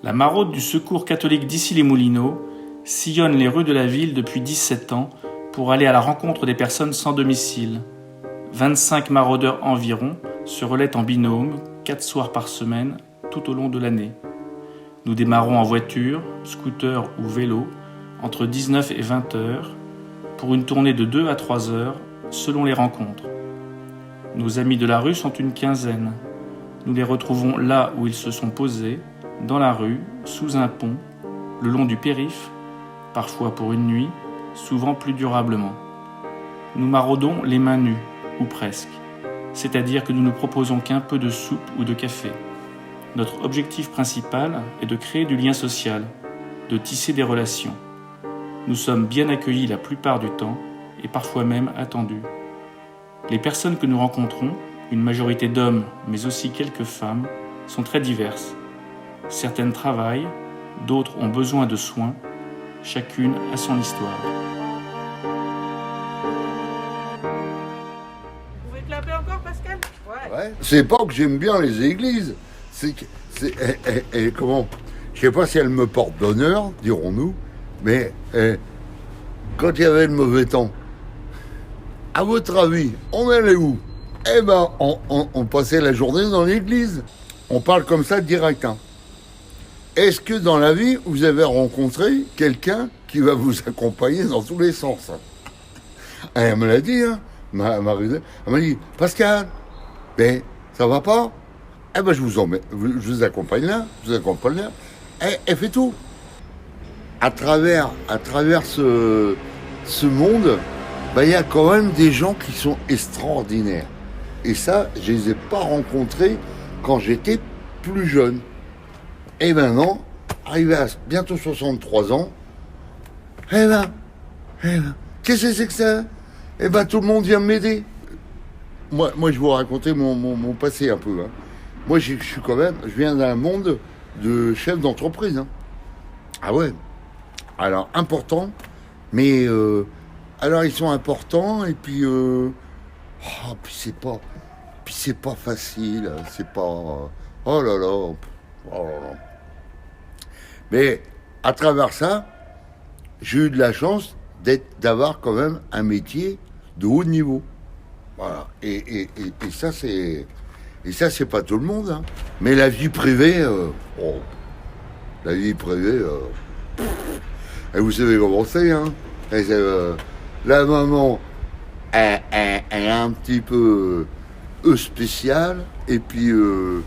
La maraude du Secours catholique d'Issy-les-Moulineaux sillonne les rues de la ville depuis 17 ans pour aller à la rencontre des personnes sans domicile. 25 maraudeurs environ se relaient en binôme, 4 soirs par semaine, tout au long de l'année. Nous démarrons en voiture, scooter ou vélo, entre 19 et 20 heures, pour une tournée de 2 à 3 heures, selon les rencontres. Nos amis de la rue sont une quinzaine. Nous les retrouvons là où ils se sont posés, dans la rue, sous un pont, le long du périph', parfois pour une nuit, souvent plus durablement. Nous maraudons les mains nues, ou presque, c'est-à-dire que nous ne proposons qu'un peu de soupe ou de café. Notre objectif principal est de créer du lien social, de tisser des relations. Nous sommes bien accueillis la plupart du temps, et parfois même attendus. Les personnes que nous rencontrons, une majorité d'hommes, mais aussi quelques femmes, sont très diverses. Certaines travaillent, d'autres ont besoin de soins, chacune a son histoire. Vous pouvez clapper encore, Pascal ? Ouais. C'est pas que j'aime bien les églises, comment, je sais pas si elles me portent bonheur, dirons-nous, mais quand il y avait le mauvais temps, à votre avis, on allait où ? Eh ben, on passait la journée dans l'église. On parle comme ça direct, hein. Est-ce que dans la vie, vous avez rencontré quelqu'un qui va vous accompagner dans tous les sens ? Elle me l'a dit, hein, elle m'a dit, Pascal, ben, ça va pas ? Eh ben, je vous accompagne là, Elle fait tout. À travers ce monde, ben, y a quand même des gens qui sont extraordinaires. Et ça, je les ai pas rencontrés quand j'étais plus jeune. Et maintenant, arrivé à bientôt 63 ans, eh ben, qu'est-ce que c'est que ça ? Eh ben, tout le monde vient m'aider. Moi, je vais vous raconter mon passé un peu, hein. Moi, je viens d'un monde de chef d'entreprise, hein. Ah ouais. Alors, important, mais, alors ils sont importants, et puis, puis c'est pas facile, c'est pas, oh là là. Mais à travers ça, j'ai eu de la chance d'avoir quand même un métier de haut niveau. Voilà. Et ça, c'est pas tout le monde, hein. Mais la vie privée, et vous savez comment c'est, hein. La maman, elle est un petit peu spéciale, et puis le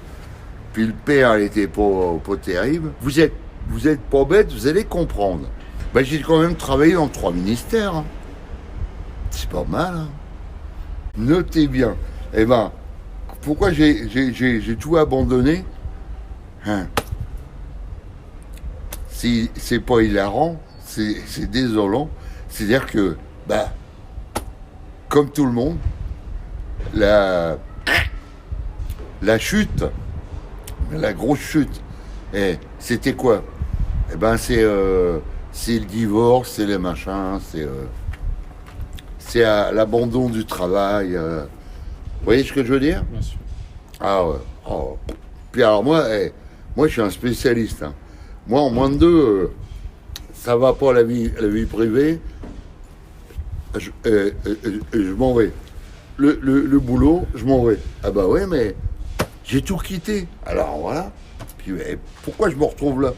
père, il était pas terrible. Vous êtes pas bête, vous allez comprendre. Ben, j'ai quand même travaillé dans 3 ministères, hein. C'est pas mal, hein. Notez bien. Eh ben, pourquoi j'ai tout abandonné, hein? Si c'est pas hilarant, c'est désolant. C'est-à-dire que, bah, comme tout le monde, la chute, la grosse chute, c'était quoi ? Eh ben, c'est le divorce, c'est les machins, c'est l'abandon du travail. Vous voyez ce que je veux dire ? Bien sûr. Ah ouais. Oh. Puis alors moi, je suis un spécialiste, hein. Moi, en moins de 2, ça va pas la vie privée. Je m'en vais. Le boulot, je m'en vais. Ah bah ouais, mais j'ai tout quitté. Alors voilà. Puis pourquoi je me retrouve là ?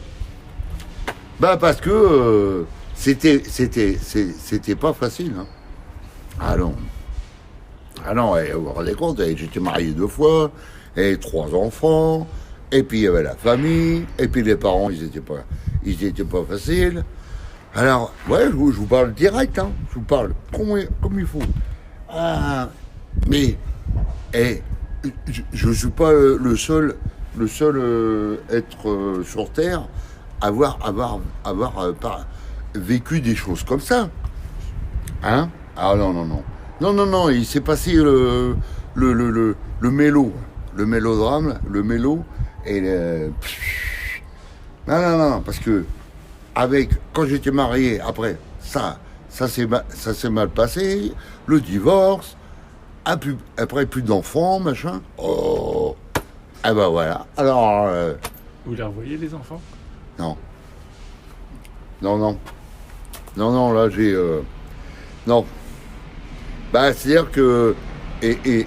Bah parce que c'était pas facile, hein. Ah non, vous vous rendez compte, j'étais marié 2 fois, et 3 enfants, et puis il y avait la famille, et puis les parents, ils étaient pas faciles. Alors, ouais, je vous parle direct, hein. Je vous parle comme il faut. Ah, mais, je suis pas le seul être sur Terre à avoir vécu des choses comme ça. Hein? Ah non, il s'est passé le mélodrame, et non, parce que quand j'étais marié, après, ça s'est mal passé, le divorce, après plus d'enfants, machin. Oh, ah ben voilà. Alors, Vous les revoyez, les enfants ? Non. Non, non. Non, non, là, j'ai... Non. Bah, c'est-à-dire que... Et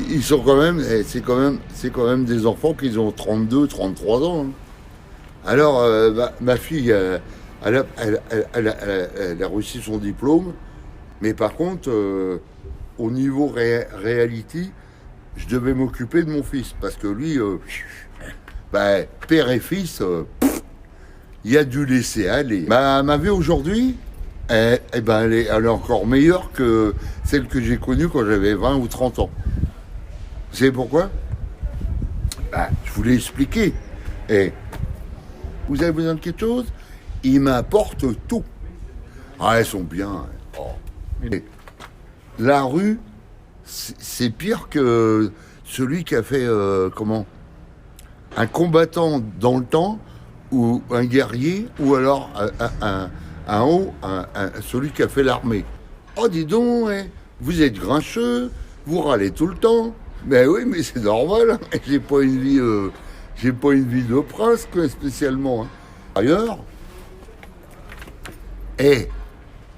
ils sont quand même... C'est quand même des enfants qui ont 32, 33 ans. Hein. Alors, ma fille, elle a réussi son diplôme. Mais par contre, au niveau reality, je devais m'occuper de mon fils. Parce que lui, père et fils, il a dû laisser aller. Ma vie aujourd'hui, elle est encore meilleure que celle que j'ai connue quand j'avais 20 ou 30 ans. Vous savez pourquoi? Je vous l'ai expliqué. Et vous avez besoin de quelque chose? Ils m'apportent tout. Ah, elles sont bien. Oh. Et la rue, c'est pire que celui qui a fait un combattant dans le temps, ou un guerrier, ou alors celui qui a fait l'armée. Oh, dis donc, vous êtes grincheux, vous râlez tout le temps. Ben oui, mais c'est normal, hein. J'ai pas une vie de prince, quoi, spécialement. Hein. Ailleurs,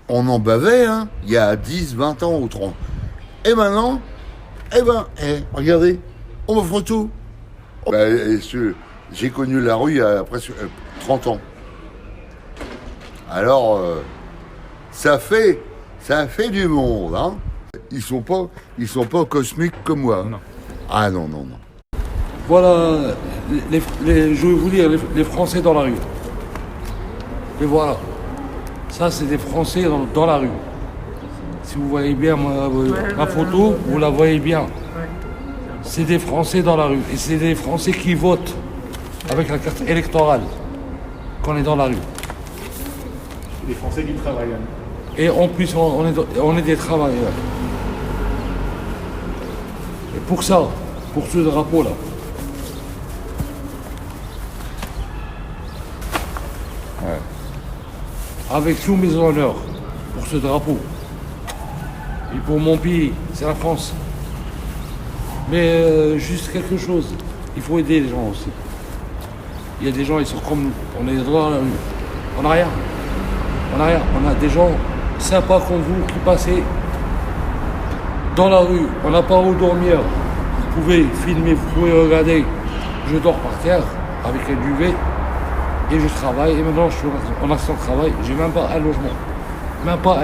on en bavait, hein, il y a 10, 20 ans ou 30. Et maintenant, regardez, on m'offre tout. J'ai connu la rue il y a presque 30 ans. Alors, ça fait du monde, hein. Ils sont pas cosmiques comme moi. Non. Ah non, non, non. Voilà, je vais vous dire les Français dans la rue. Et voilà. Ça, c'est des Français dans la rue. Si vous voyez bien ma photo, vous la voyez bien. C'est des Français dans la rue. Et c'est des Français qui votent avec la carte électorale quand on est dans la rue. Les Français qui travaillent. Et en plus, on est des travailleurs. Et pour ça, pour ce drapeau-là, avec tous mes honneurs, pour ce drapeau, et pour mon pays, c'est la France. Mais juste quelque chose, il faut aider les gens aussi. Il y a des gens, ils sont comme nous, on est dans la rue, on n'a rien. On a des gens sympas comme vous qui passent dans la rue, on n'a pas où dormir. Vous pouvez filmer, vous pouvez regarder. Je dors par terre avec un duvet et je travaille. Et maintenant, je suis en accident de travail, j'ai même pas un logement, même pas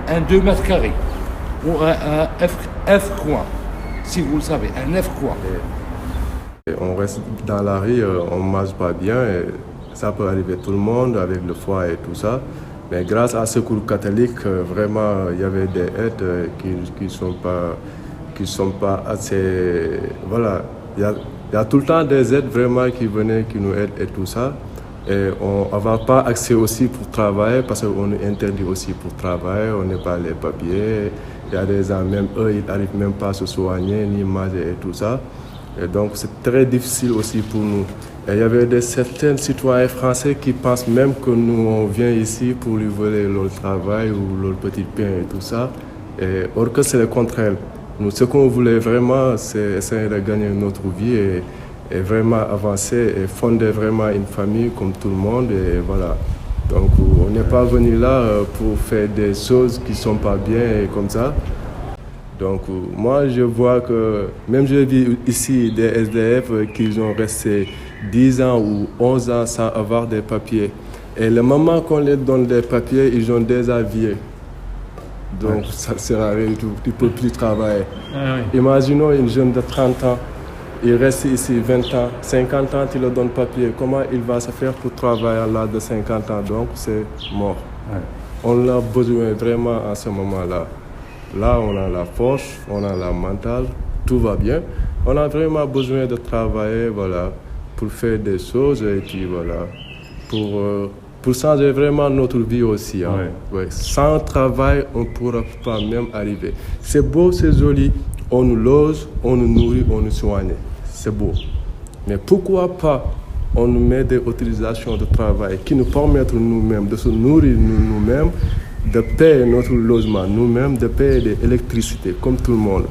un 2 mètres carrés ou un F coin, si vous le savez, un F coin. Et on reste dans la rue, on ne mange pas bien. Et ça peut arriver à tout le monde avec le foie et tout ça. Mais grâce à Secours catholique, vraiment, il y avait des aides qui sont pas assez... Voilà, il y a tout le temps des aides vraiment qui venaient, qui nous aident et tout ça. Et on n'a pas accès aussi pour travailler parce qu'on est interdit aussi pour travailler, on n'a pas les papiers. Il y a des gens, même eux, ils n'arrivent même pas à se soigner, ni manger et tout ça. Et donc, c'est très difficile aussi pour nous. Et il y avait certains citoyens français qui pensent même que nous, on vient ici pour lui voler leur travail ou leur petit pain et tout ça. Et, or que c'est le contraire. Nous, ce qu'on voulait vraiment, c'est essayer de gagner notre vie et vraiment avancer et fonder vraiment une famille comme tout le monde. Et voilà. Donc, on n'est pas venu là pour faire des choses qui ne sont pas bien et comme ça. Donc, moi, je vois que, même je vis ici des SDF qui ont resté 10 ans ou 11 ans sans avoir des papiers. Et le moment qu'on leur donne des papiers, ils ont déjà vieux. Donc, ça ne sert à rien du tout. Tu ne peux plus travailler. Imaginons une jeune de 30 ans, il reste ici 20 ans, 50 ans, tu lui donnes papier. Comment il va se faire pour travailler à l'âge de 50 ans? Donc, c'est mort. On a besoin vraiment à ce moment-là. Là, on a la force, on a la mentale, tout va bien. On a vraiment besoin de travailler, voilà, pour faire des choses et puis voilà, pour changer vraiment notre vie aussi. Hein. Ouais. Sans travail, on ne pourra pas même arriver. C'est beau, c'est joli, on nous loge, on nous nourrit, on nous soigne. C'est beau. Mais pourquoi pas on nous met des autorisations de travail qui nous permettent nous-mêmes de se nourrir nous-mêmes, de payer notre logement nous-mêmes, de payer de l'électricité comme tout le monde.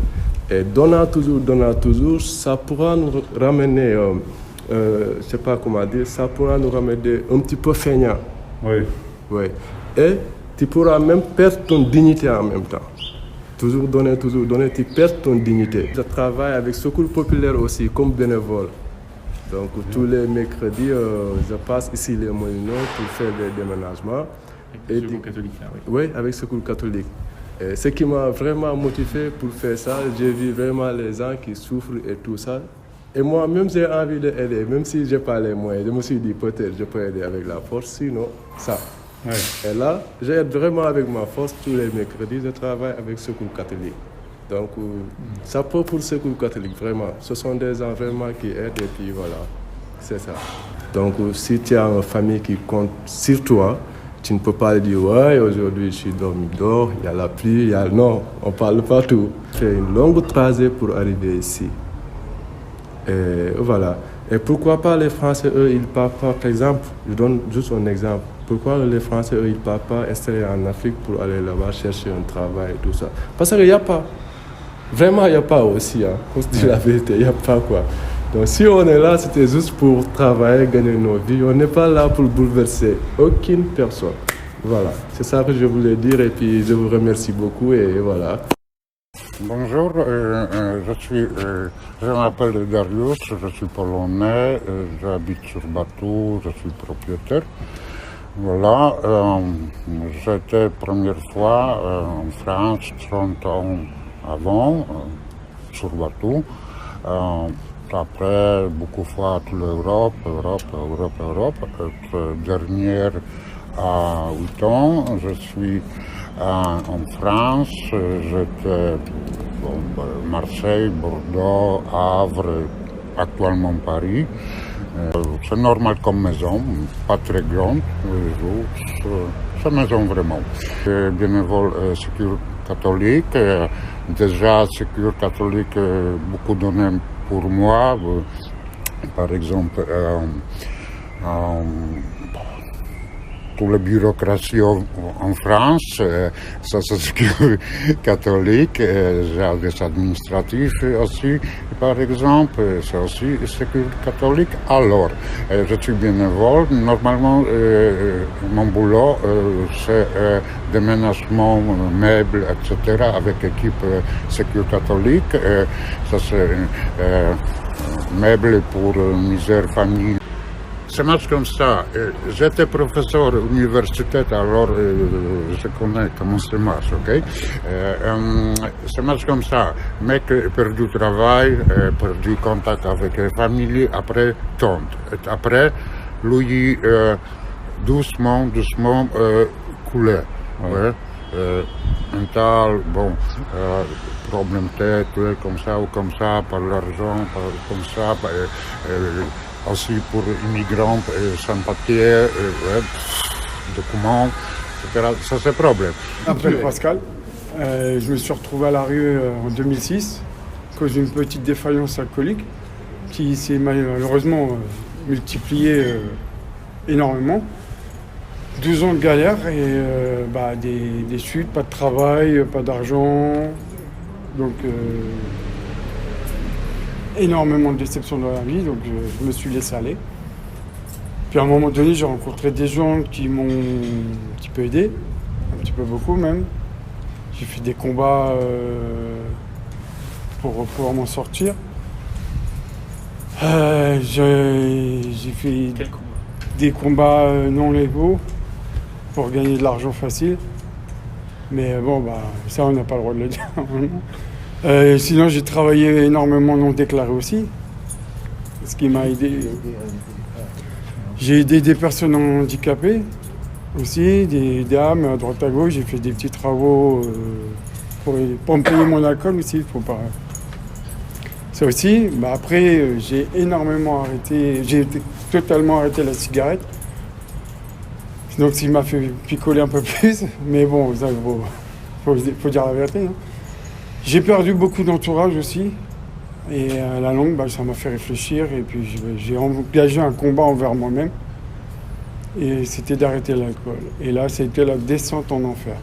Et donnant toujours, ça pourra nous ramener je sais pas comment dire, ça pourra nous rendre un petit peu feignants. Oui. Oui. Et tu pourras même perdre ton dignité en même temps. Toujours donner, tu perds ton dignité. Je travaille avec Secours Populaire aussi comme bénévole. Donc tous les mercredis, je passe ici les Moulineaux pour faire des déménagements. Avec le Secours catholique, là, oui. Oui, avec Secours catholique. Et ce qui m'a vraiment motivé pour faire ça, j'ai vu vraiment les gens qui souffrent et tout ça. Et moi-même, j'ai envie d'aider, même si je n'ai pas les moyens. Je me suis dit, peut-être je peux aider avec la force, sinon ça. Ouais. Et là, j'aide vraiment avec ma force. Tous les mercredis, je travaille avec Secours catholique. Donc, ça peut pour Secours catholique, vraiment. Ce sont des gens vraiment qui aident et puis voilà, c'est ça. Donc, si tu as une famille qui compte sur toi, tu ne peux pas dire, ouais, aujourd'hui je suis dormi dehors, il y a la pluie, il y a... Non, on ne parle pas tout. C'est une longue trajet pour arriver ici. Et voilà. Et pourquoi pas les Français, eux, ils ne partent pas, par exemple, je donne juste un exemple. Pourquoi les Français, eux, ils ne partent pas installer en Afrique pour aller là-bas chercher un travail et tout ça? Parce qu'il n'y a pas. Vraiment, il n'y a pas aussi. Hein. On se dit la vérité, il n'y a pas quoi. Donc si on est là, c'était juste pour travailler, gagner nos vies. On n'est pas là pour bouleverser aucune personne. Voilà, c'est ça que je voulais dire et puis je vous remercie beaucoup et voilà. Bonjour, je m'appelle Darius, je suis polonais, j'habite sur Batou, je suis propriétaire. Voilà, j'étais première fois en France 30 ans avant, sur Batou. Après, beaucoup de fois toute l'Europe. Dernière à 8 ans, je suis en France. J'étais Marseille, Bordeaux, Havre, actuellement Paris. C'est normal comme maison, pas très grande, c'est maison vraiment. Bénévole Secours catholique, déjà Secours catholique beaucoup donné pour moi, par exemple, toute la bureaucratie en France, ça c'est Secours catholique, j'ai des administratifs aussi, par exemple, c'est aussi Secours catholique. Alors, je suis bénévole, normalement mon boulot c'est déménagement, meubles, etc. avec équipe Secours catholique, ça c'est meubles pour misère famille. Ça marche comme ça. J'étais professeur universitaire, alors je connais comment ça marche, ok? Ça marche comme ça. Mec perdu travail, perdu contact avec la famille, après tombe. Après, lui, doucement, coulé. Ouais. Mental, bon, problème tête, comme ça, par l'argent, comme ça, aussi pour immigrants sans papier, documents, etc. Ça c'est problème. Je m'appelle Pascal. Je me suis retrouvé à la rue en 2006 à cause d'une petite défaillance alcoolique qui s'est malheureusement multipliée énormément. 12 ans de galère et des chutes, pas de travail, pas d'argent. Donc énormément de déceptions dans la vie, donc je me suis laissé aller. Puis à un moment donné, j'ai rencontré des gens qui m'ont un petit peu aidé, un petit peu beaucoup même. J'ai fait des combats pour pouvoir m'en sortir. J'ai fait des combats non légaux pour gagner de l'argent facile. Mais bon, ça on n'a pas le droit de le dire. Sinon, j'ai travaillé énormément non déclaré aussi, ce qui m'a aidé. J'ai aidé des personnes handicapées aussi, des dames à droite à gauche. J'ai fait des petits travaux pour me payer mon alcool aussi. Faut pas... Ça aussi. Après, j'ai énormément arrêté. J'ai totalement arrêté la cigarette. Donc, ça m'a fait picoler un peu plus. Mais bon, ça, faut dire la vérité. Hein. J'ai perdu beaucoup d'entourage aussi, et à la longue, ça m'a fait réfléchir, et puis j'ai engagé un combat envers moi-même, et c'était d'arrêter l'alcool. Et là, c'était la descente en enfer,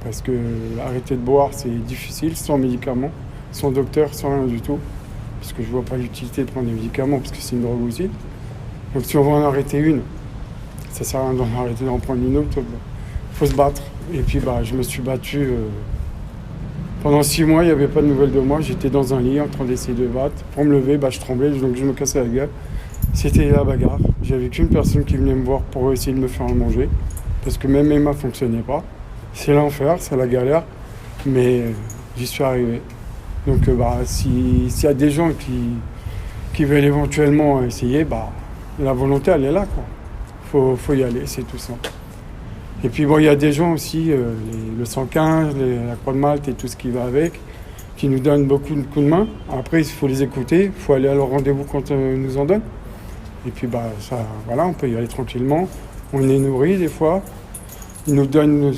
parce que arrêter de boire, c'est difficile, sans médicaments, sans docteur, sans rien du tout. parce que je vois pas l'utilité de prendre des médicaments, parce que c'est une drogue aussi. Donc si on veut en arrêter une, ça sert à rien d'en arrêter d'en prendre une autre. Il faut se battre. Et puis je me suis battu. Pendant 6 mois, il n'y avait pas de nouvelles de moi. J'étais dans un lit en train d'essayer de battre. Pour me lever, je tremblais, donc je me cassais la gueule. C'était la bagarre. J'avais qu'une personne qui venait me voir pour essayer de me faire manger. Parce que même Emma ne fonctionnait pas. C'est l'enfer, c'est la galère. Mais j'y suis arrivé. Donc s'il y a des gens qui veulent éventuellement essayer, la volonté elle est là, quoi. Faut y aller, c'est tout simple. Et puis il y a des gens aussi, le 115, la Croix de Malte et tout ce qui va avec, qui nous donnent beaucoup de coups de main. Après il faut les écouter, il faut aller à leur rendez-vous quand ils nous en donnent. Et puis on peut y aller tranquillement. On est nourri des fois. Ils nous donnent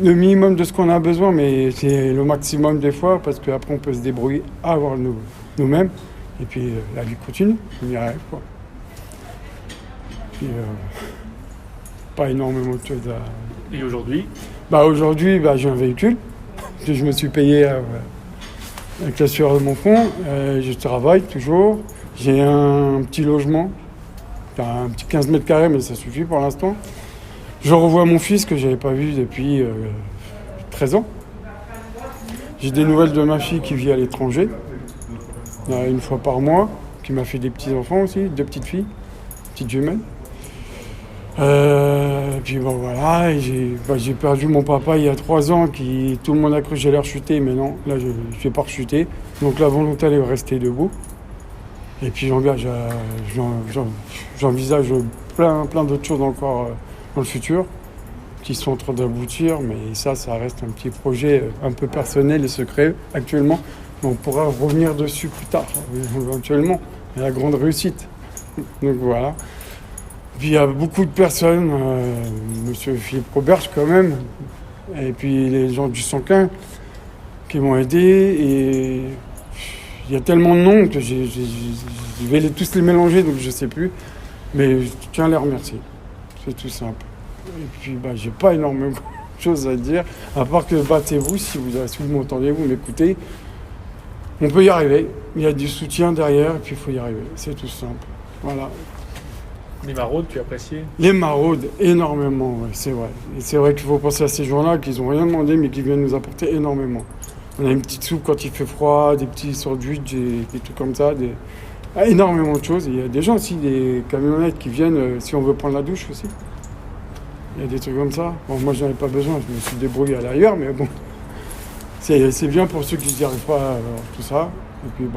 le minimum de ce qu'on a besoin, mais c'est le maximum des fois, parce qu'après on peut se débrouiller à avoir nous-mêmes. Et puis la vie continue, on y arrive, quoi. Puis, pas énormément de choses à... Et aujourd'hui? Aujourd'hui, j'ai un véhicule que je me suis payé avec la sueur de mon front. Je travaille toujours. J'ai un petit logement, un petit 15 mètres carrés, mais ça suffit pour l'instant. Je revois mon fils que je n'avais pas vu depuis 13 ans. J'ai des nouvelles de ma fille qui vit à l'étranger, une fois par mois, qui m'a fait des petits-enfants aussi, 2 petites filles, petites jumelles. Puis voilà, j'ai perdu mon papa il y a 3 ans, tout le monde a cru que j'allais rechuter, mais non, là je ne vais pas rechuter. Donc la volonté elle est restée debout. Et puis j'envisage plein d'autres choses encore dans le futur, qui sont en train d'aboutir, mais ça reste un petit projet un peu personnel et secret actuellement. On pourra revenir dessus plus tard, éventuellement, à la grande réussite. Donc voilà. Puis il y a beaucoup de personnes, monsieur Philippe Roberge quand même, et puis les gens du 115 qui m'ont aidé, et il y a tellement de noms que je vais tous les mélanger, donc je ne sais plus, mais je tiens à les remercier, c'est tout simple. Et puis j'ai pas énormément de choses à dire, à part que battez-vous, si vous m'entendez, vous m'écoutez, on peut y arriver, il y a du soutien derrière, et puis il faut y arriver, c'est tout simple, voilà. Les maraudes, tu apprécies? Les maraudes, énormément, ouais, c'est vrai. Et c'est vrai qu'il faut penser à ces gens-là qui n'ont rien demandé, mais qui viennent nous apporter énormément. On a une petite soupe quand il fait froid, des petits sandwichs, des trucs comme ça, énormément de choses. Et il y a des gens aussi, des camionnettes qui viennent si on veut prendre la douche aussi. Il y a des trucs comme ça. Bon, moi, j'en ai pas besoin, je me suis débrouillé à l'ailleurs, mais bon, c'est bien pour ceux qui n'y arrivent pas, tout ça. Et puis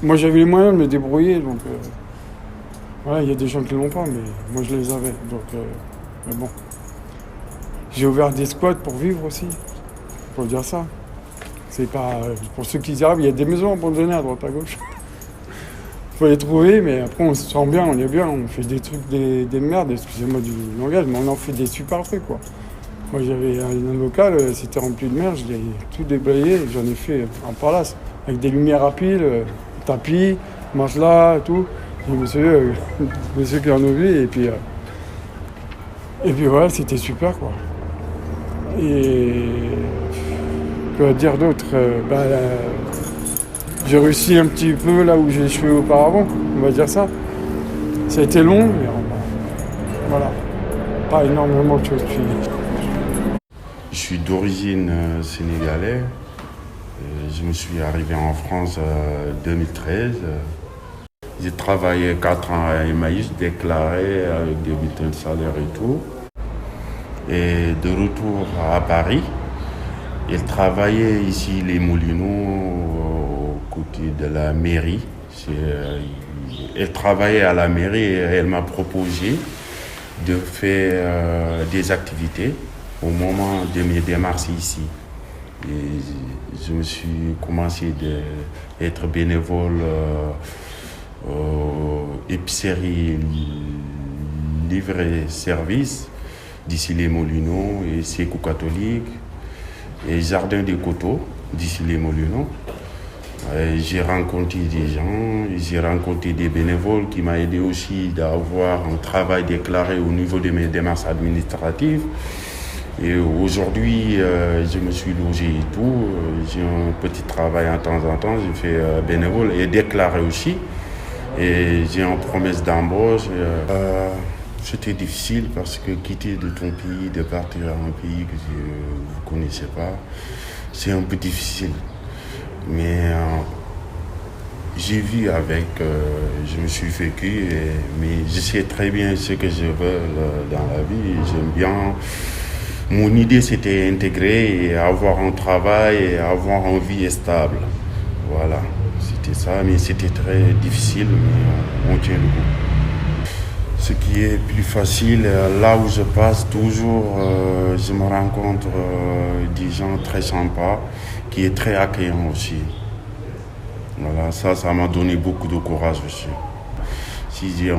moi, j'avais les moyens de me débrouiller, donc... Voilà, il y a des gens qui ne l'ont pas, mais moi je les avais. Donc, mais bon. J'ai ouvert des squats pour vivre aussi. Faut dire ça. C'est pas. Pour ceux qui y arrivent, il y a des maisons abandonnées à droite à gauche. Faut les trouver, mais après on se sent bien, on est bien, on fait des trucs, des merdes, excusez-moi du langage, mais on en fait des super trucs, quoi. Moi j'avais un local, c'était rempli de merde, je l'ai tout déblayé, j'en ai fait un palace, avec des lumières à piles, tapis, matelas, tout. Monsieur qui en a vu, et puis voilà, c'était super, quoi. Et quoi dire d'autre? J'ai réussi un petit peu là où j'ai échoué auparavant, on va dire ça. Ça a été long, mais voilà, pas énormément de choses. Je suis d'origine sénégalaise. Je me suis arrivé en France en 2013. J'ai travaillé 4 ans à Emmaüs, déclaré avec des bulletins de salaire et tout. Et de retour à Paris, j'ai travaillé ici les Moulineaux, aux côtés de la mairie. Elle travaillait à la mairie et elle m'a proposé de faire des activités au moment de mes démarches ici. Et je me suis commencé d'être bénévole épicerie livre-service d'ici les Moulineaux et Secours catholique et Jardin des Coteaux d'ici les Moulineaux. J'ai rencontré des gens, j'ai rencontré des bénévoles qui m'ont aidé aussi d'avoir un travail déclaré au niveau de mes démarches administratives. Et aujourd'hui, je me suis logé et tout. J'ai un petit travail en temps en temps. J'ai fait bénévole et déclaré aussi. Et j'ai une promesse d'embauche. C'était difficile parce que quitter de ton pays, de partir à un pays que tu ne connaissais pas, c'est un peu difficile. Mais j'ai vu avec, je me suis vécu, mais je sais très bien ce que je veux dans la vie. J'aime bien. Mon idée, c'était intégrer et avoir un travail et avoir une vie stable. Voilà, c'était ça, mais c'était très difficile, mais on tient le coup. Ce qui est plus facile, là où je passe toujours, je me rencontre des gens très sympas, qui est très accueillant aussi. Voilà, ça m'a donné beaucoup de courage aussi. Si j'ai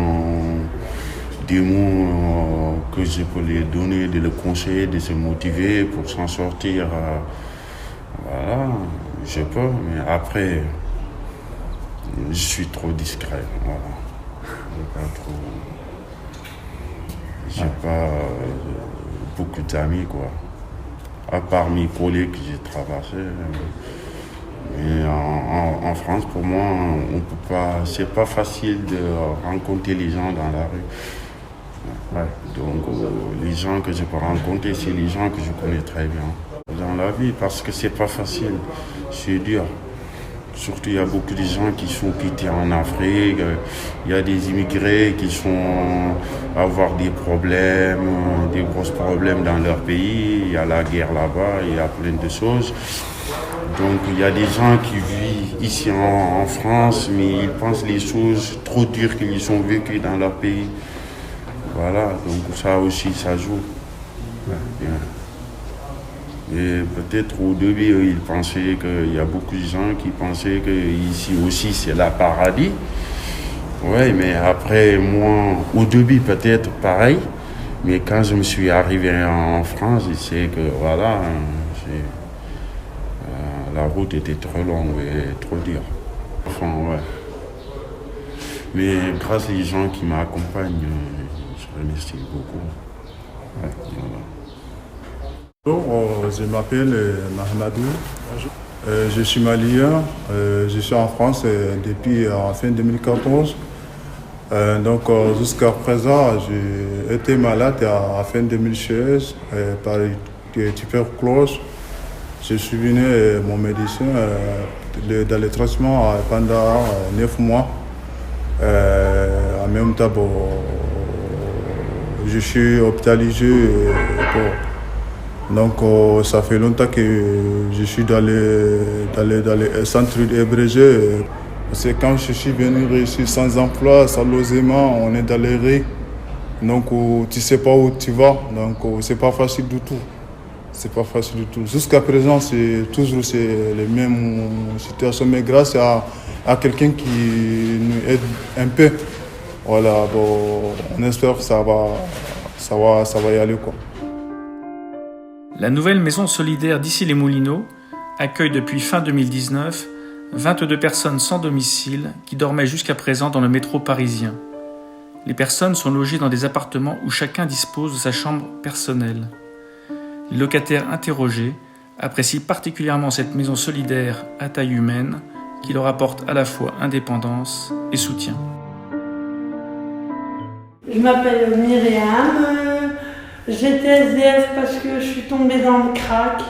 des mots que je peux les donner, de les conseiller, de se motiver pour s'en sortir, voilà, je peux, mais après, je suis trop discret. Voilà. J'ai pas beaucoup d'amis, quoi. À part mes collègues que j'ai traversés. Mais en France, pour moi, on peut pas. C'est pas facile de rencontrer les gens dans la rue. Ouais. Donc, les gens que je peux rencontrer, c'est les gens que je connais très bien dans la vie, parce que c'est pas facile, c'est dur. Surtout, il y a beaucoup de gens qui sont quittés en Afrique, il y a des immigrés qui sont avoir des problèmes, des gros problèmes dans leur pays, il y a la guerre là-bas, il y a plein de choses. Donc il y a des gens qui vivent ici en France, mais ils pensent les choses trop dures qu'ils ont vécues dans leur pays. Voilà, donc ça aussi, ça joue. Ouais, et peut-être au début, ils pensaient qu'il y a beaucoup de gens qui pensaient que ici aussi c'est le paradis. Oui, mais après, moi, au début peut-être pareil, mais quand je me suis arrivé en France, je sais que voilà, la route était trop longue et trop dure. Enfin, ouais. Mais grâce aux gens qui m'accompagnent, je remercie beaucoup. Ouais, voilà. Bonjour, je m'appelle Mahamadou. Je suis malien. Je suis en France depuis fin 2014. Donc jusqu'à présent, j'ai été malade à fin 2016 par tuberculose. Je suis venu mon médecin dans le traitement pendant 9 mois. En même temps, je suis hospitalisé. Donc ça fait longtemps que je suis dans les centres hébergés. C'est quand je suis venu ici sans emploi, sans logement, on est dans les rues. Donc tu ne sais pas où tu vas, donc c'est pas facile du tout. C'est pas facile du tout. Jusqu'à présent, c'est toujours les mêmes situations, mais grâce à quelqu'un qui nous aide un peu, voilà, bon, on espère que ça va y aller, quoi. La nouvelle maison solidaire d'Issy-les-Moulineaux accueille depuis fin 2019 22 personnes sans domicile qui dormaient jusqu'à présent dans le métro parisien. Les personnes sont logées dans des appartements où chacun dispose de sa chambre personnelle. Les locataires interrogés apprécient particulièrement cette maison solidaire à taille humaine qui leur apporte à la fois indépendance et soutien. Je m'appelle Myriam. J'étais SDF parce que je suis tombée dans le crack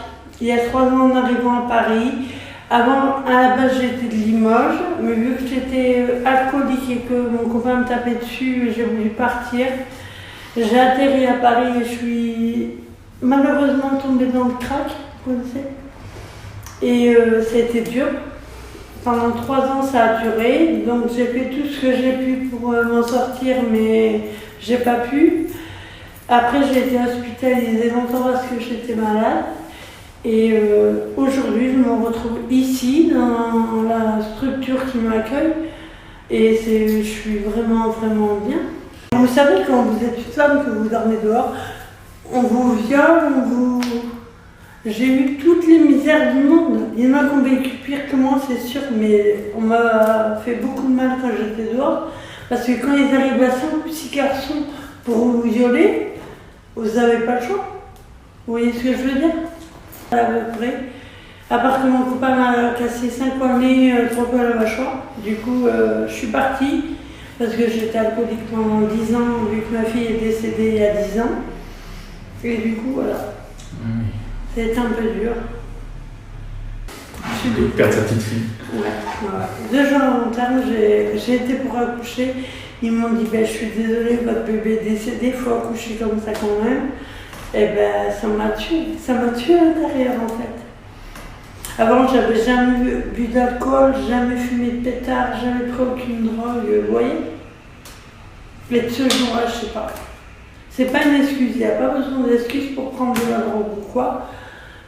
il y a 3 ans en arrivant à Paris. Avant, à la base, j'étais de Limoges, mais vu que j'étais alcoolique et que mon copain me tapait dessus, j'ai voulu partir. J'ai atterri à Paris et je suis malheureusement tombée dans le crack, vous connaissez. Et ça a été dur. Pendant 3 ans, ça a duré, donc j'ai fait tout ce que j'ai pu pour m'en sortir, mais j'ai pas pu. Après, j'ai été hospitalisée longtemps parce que j'étais malade. Et aujourd'hui, je me retrouve ici, dans la structure qui m'accueille. Et je suis vraiment, vraiment bien. Vous savez, quand vous êtes une femme, que vous dormez dehors, on vous viole, J'ai eu toutes les misères du monde. Il y en a qui ont vécu pire que moi, c'est sûr, mais on m'a fait beaucoup de mal quand j'étais dehors. Parce que quand ils arrivent à 5 ou 6 garçons pour vous violer, vous n'avez pas le choix. Vous voyez ce que je veux dire? À peu près. À part que mon copain m'a cassé 5 fois le nez, 3 fois la mâchoire. Du coup, je suis partie parce que j'étais alcoolique pendant 10 ans, vu que ma fille est décédée il y a 10 ans. Et du coup, voilà. C'était un peu dur. Je suis De perdre sa petite fille. Ouais. 2 jours avant terme, j'ai été pour accoucher. Ils m'ont dit je suis désolée, votre bébé est décédé, il faut accoucher comme ça quand même. Et ça m'a tué à l'intérieur en fait. Avant, j'avais jamais bu d'alcool, jamais fumé de pétard, jamais pris aucune drogue, vous voyez. Mais de ce jour-là, je sais pas. C'est pas une excuse, il n'y a pas besoin d'excuse pour prendre de la drogue ou quoi.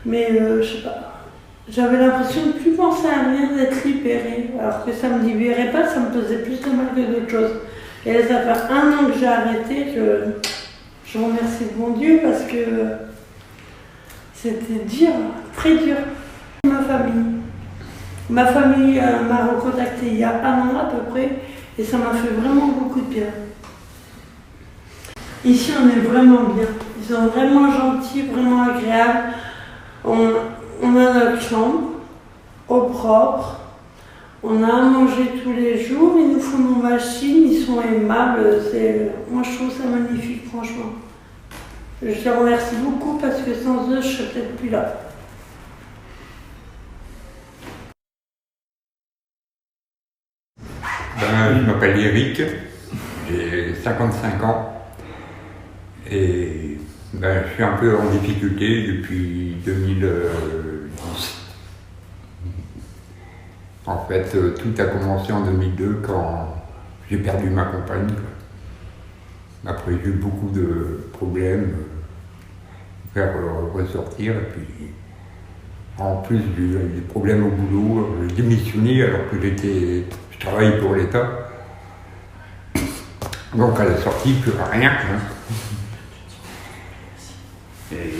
Mais je sais pas. J'avais l'impression de plus penser à rien, d'être libérée. Alors que ça me libérait pas, ça me faisait plus de mal que d'autres choses. Et là, ça fait 1 an que j'ai arrêté, je remercie le bon Dieu parce que c'était dur, très dur. Ma famille m'a recontacté il y a 1 an à peu près et ça m'a fait vraiment beaucoup de bien. Ici, on est vraiment bien. Ils sont vraiment gentils, vraiment agréables. On a notre chambre au propre. On a à manger tous les jours. Ils nous font nos machines. Ils sont aimables. Moi, je trouve ça magnifique, franchement. Je les remercie beaucoup parce que sans eux, je serais peut-être plus là. Je m'appelle Eric, j'ai 55 ans et je suis un peu en difficulté depuis 2010. En fait, tout a commencé en 2002 quand j'ai perdu ma compagne. Après, j'ai eu beaucoup de problèmes pour faire ressortir. Et puis, en plus, j'ai eu des problèmes au boulot. J'ai démissionné alors que je travaillais pour l'État. Donc à la sortie, plus rien. Et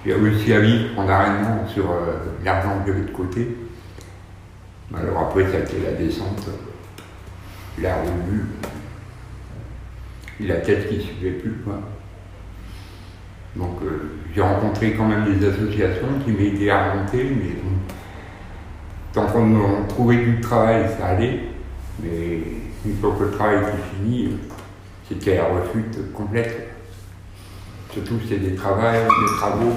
j'ai réussi à vivre en arrêtant sur l'argent que j'avais de côté. Alors après, ça a été la descente, la revue, et la tête qui ne suivait plus. Donc j'ai rencontré quand même des associations qui m'aidaient à remonter, mais bon, tant qu'on trouvait du travail, ça allait. Mais une fois que le travail était fini, c'était la refute complète. Surtout c'est des travaux,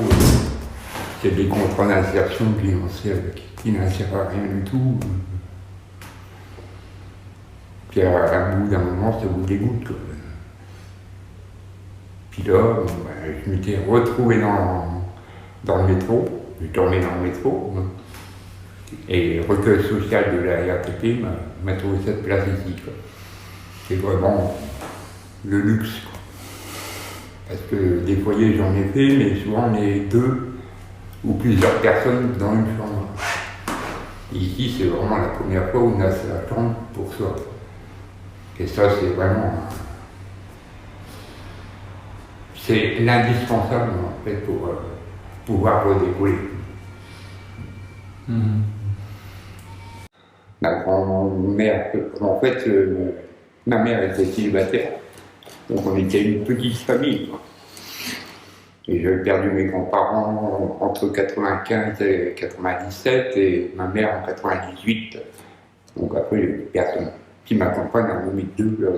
c'est des contrats d'insertion qui n'insèrent à rien du tout. Puis à bout d'un moment, ça vous dégoûte. Puis là, je m'étais retrouvé dans le métro, je dormais dans le métro. Et le recueil social de la RATP m'a trouvé cette place ici. C'est vraiment le luxe. Parce que des foyers j'en ai fait, mais souvent on est 2 ou plusieurs personnes dans une chambre. Et ici c'est vraiment la première fois où on a sa chambre pour soi. Et ça c'est vraiment... C'est l'indispensable en fait pour pouvoir redécoller. Ma grand-mère, en fait, ma mère était célibataire, donc on était une petite famille. Et j'avais perdu mes grands-parents entre 95 et 97 et ma mère en 98. Donc après, il y avait personne qui m'accompagne en 2002, là,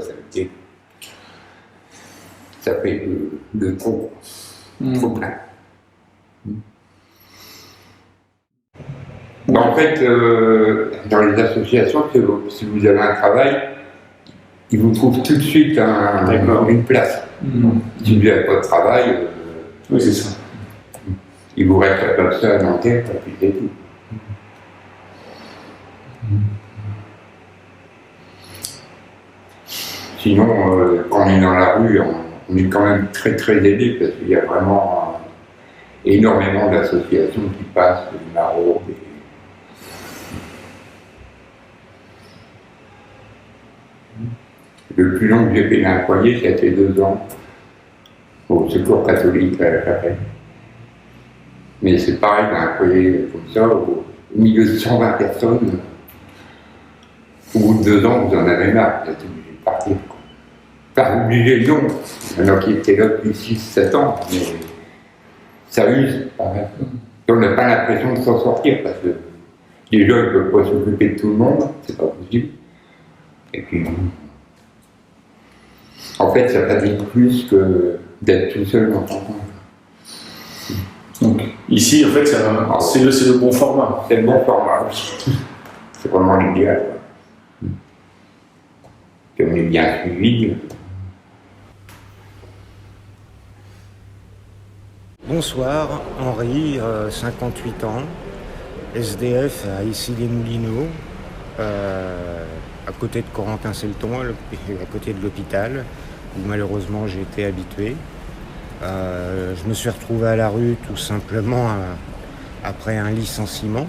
ça fait le trop plein. En fait, dans les associations, si vous avez un travail, ils vous trouvent tout de suite une place. Si vous n'avez pas de travail, oui, c'est ça. Il vous reste comme ça à Nanterre, puis c'est tout. Sinon, quand on est dans la rue, on est quand même très très aidé parce qu'il y a vraiment énormément d'associations qui passent, des maraudes. Le plus long que j'ai fait un foyer, c'était 2 ans au Secours catholique à la Chapelle. Mais c'est pareil, un foyer comme ça, au milieu de 120 personnes, au bout de 2 ans, vous en avez marre, vous êtes obligé de partir. Pas obligé, non. Il y en a qui étaient là depuis 6-7 ans, mais ça use. On n'a pas l'impression de s'en sortir parce que déjà, ils ne peuvent pas s'occuper de tout le monde, c'est pas possible. Et puis, en fait, ça fatigue plus que d'être tout seul dans son coin. Donc, ici, en fait, c'est le bon format. C'est le bon format. C'est vraiment l'idéal. On est bien suivi. Bonsoir, Henri, 58 ans, SDF à Issy-les-Moulineaux, à côté de Corentin-Selton, à côté de l'hôpital, où malheureusement j'ai été habitué. Je me suis retrouvé à la rue tout simplement après un licenciement.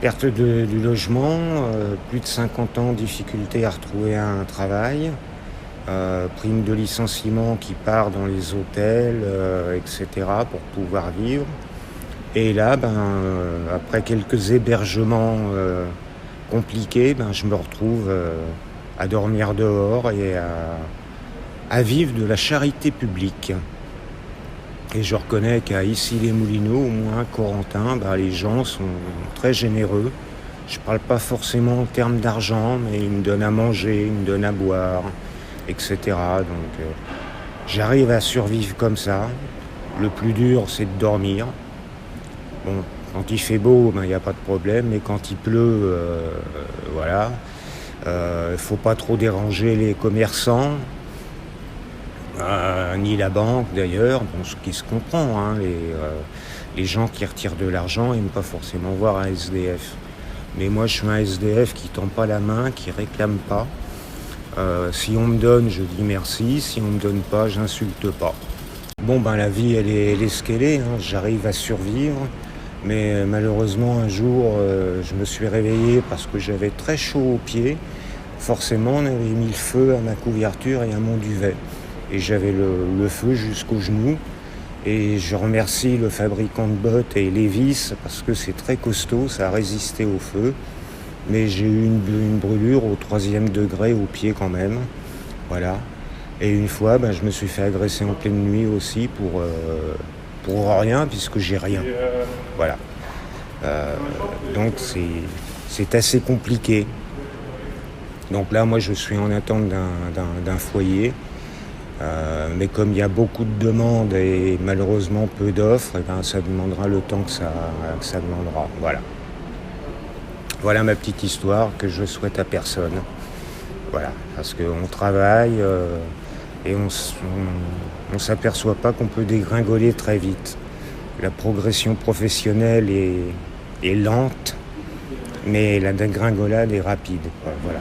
Perte du logement, plus de 50 ans, difficulté à retrouver un travail. Prime de licenciement qui part dans les hôtels, etc. pour pouvoir vivre. Et là, après quelques hébergements compliqués, je me retrouve à dormir dehors et à vivre de la charité publique. Et je reconnais qu'à Issy-les-Moulineaux, au moins Corentin, les gens sont très généreux. Je ne parle pas forcément en termes d'argent, mais ils me donnent à manger, ils me donnent à boire, etc. Donc j'arrive à survivre comme ça. Le plus dur, c'est de dormir. Bon, quand il fait beau, il n'y a pas de problème, mais quand il pleut, voilà. Il ne faut pas trop déranger les commerçants, ni la banque d'ailleurs, ce qui se comprend. Les gens qui retirent de l'argent n'aiment pas forcément voir un SDF. Mais moi, je suis un SDF qui ne tend pas la main, qui ne réclame pas. Si on me donne, je dis merci. Si on ne me donne pas, j'insulte pas. Bon, la vie, elle est ce qu'elle est. J'arrive à survivre. Mais malheureusement, un jour, je me suis réveillé parce que j'avais très chaud aux pieds. Forcément, on avait mis le feu à ma couverture et à mon duvet. Et j'avais le feu jusqu'aux genoux. Et je remercie le fabricant de bottes et Levi's parce que c'est très costaud, ça a résisté au feu. Mais j'ai eu une brûlure au 3e degré au pied quand même. Voilà. Et une fois, je me suis fait agresser en pleine nuit aussi pour rien, puisque j'ai rien. Voilà. Donc c'est assez compliqué. Donc là, moi, je suis en attente d'un foyer. Mais comme il y a beaucoup de demandes et malheureusement peu d'offres, ça demandera le temps que ça demandera. Voilà. Voilà ma petite histoire que je souhaite à personne. Voilà, parce qu'on travaille et on s'aperçoit pas qu'on peut dégringoler très vite. La progression professionnelle est lente, mais la dégringolade est rapide. Voilà.